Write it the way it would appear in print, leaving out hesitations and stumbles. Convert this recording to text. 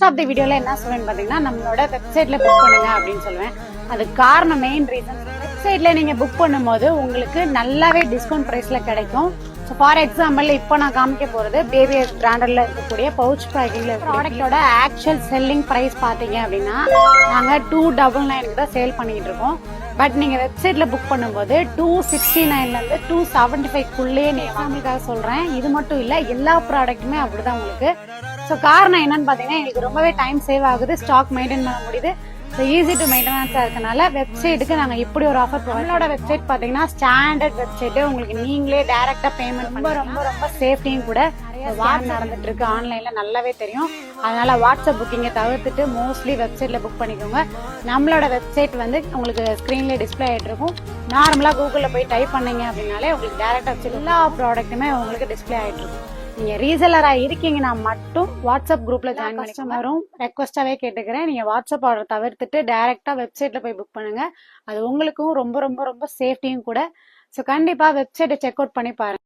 Most of the வீடியோல என்ன சொல்லுவேன்னு பாத்தீங்கன்னா நம்மளோட வெப்சைட்ல புக் பண்ணுங்க அப்படின்னு சொல்லுவேன். அதுக்கு காரணம் மெயின் ரீசன் வெப்சைட்ல நீங்க புக் பண்ணும்போது உங்களுக்கு நல்லாவே டிஸ்கவுண்ட் பிரைஸ்ல கிடைக்கும். ஸோ ஃபார் எக்ஸாம்பிள் இப்போ நான் காமிக்க போறது பேபி பிராண்டட்ல இருக்கக்கூடிய பவுச் பேக்கிங்ல ப்ராடக்டோட ஆக்சுவல் செல்லிங் பிரைஸ் பாத்தீங்க அப்படின்னா நாங்க 299 தான் சேல் பண்ணிட்டு இருக்கோம். பட் நீங்க வெப்சைட்ல புக் பண்ணும்போது 269ல இருந்து 275 நீங்க எக்ஸாம்பிளுக்காக சொல்றேன். இது மட்டும் இல்ல, எல்லா ப்ராடக்ட்டுமே அப்படிதான் உங்களுக்கு. ஸோ காரணம் என்னன்னு பாத்தீங்கன்னா எங்களுக்கு ரொம்பவே டைம் சேவ் ஆகுது, ஸ்டாக் மெயின்டைன் பண்ண முடியுது. ஸோ ஈஸி டு மெயின்டெனன்ஸா இருக்கனால வெப்சைட்டுக்கு நாங்க இப்படி ஒரு ஆஃபர் போவோம். நம்மளோட வெப்சைட் பாத்தீங்கன்னா ஸ்டாண்டர்ட் வெப்சைட். உங்களுக்கு நீங்களே டைரக்டா பேமெண்ட் ரொம்ப ரொம்ப ரொம்ப சேஃப்டியும் கூட. வாட்ஸ்அப் நடந்துட்டு இருக்கு ஆன்லைன்ல நல்லாவே தெரியும். அதனால வாட்ஸ்அப் புக்கிங்கை தவிர்த்துட்டு மோஸ்ட்லி வெப்சைட்ல புக் பண்ணிக்கோங்க. நம்மளோட வெப்சைட் வந்து உங்களுக்கு ஸ்கிரீன்ல டிஸ்பிளே ஆயிட்டு இருக்கும். நார்மலா கூகுள்ல போய் டைப் பண்ணீங்க அப்படின்னாலே உங்களுக்கு டைரக்டா வெப்சைட் எல்லா ப்ராடக்ட்டுமே உங்களுக்கு டிஸ்பிளே ஆயிட்டு இருக்கும். நீங்க ரீசெலரா இருக்கீங்கன்னா மட்டும் வாட்ஸ்அப் குரூப்ல ஜாயின் பண்ணி வரும் ரெக்வஸ்டாவே கேட்டுக்கிறேன். நீங்க வாட்ஸ்அப் ஆர்டர் தவிர்த்துட்டு டைரக்டா வெப்சைட்ல போய் புக் பண்ணுங்க. அது உங்களுக்கும் ரொம்ப ரொம்ப ரொம்ப சேஃப்டியும் கூட. ஸோ கண்டிப்பா வெப்சைட்டை செக் அவுட் பண்ணி பாருங்க.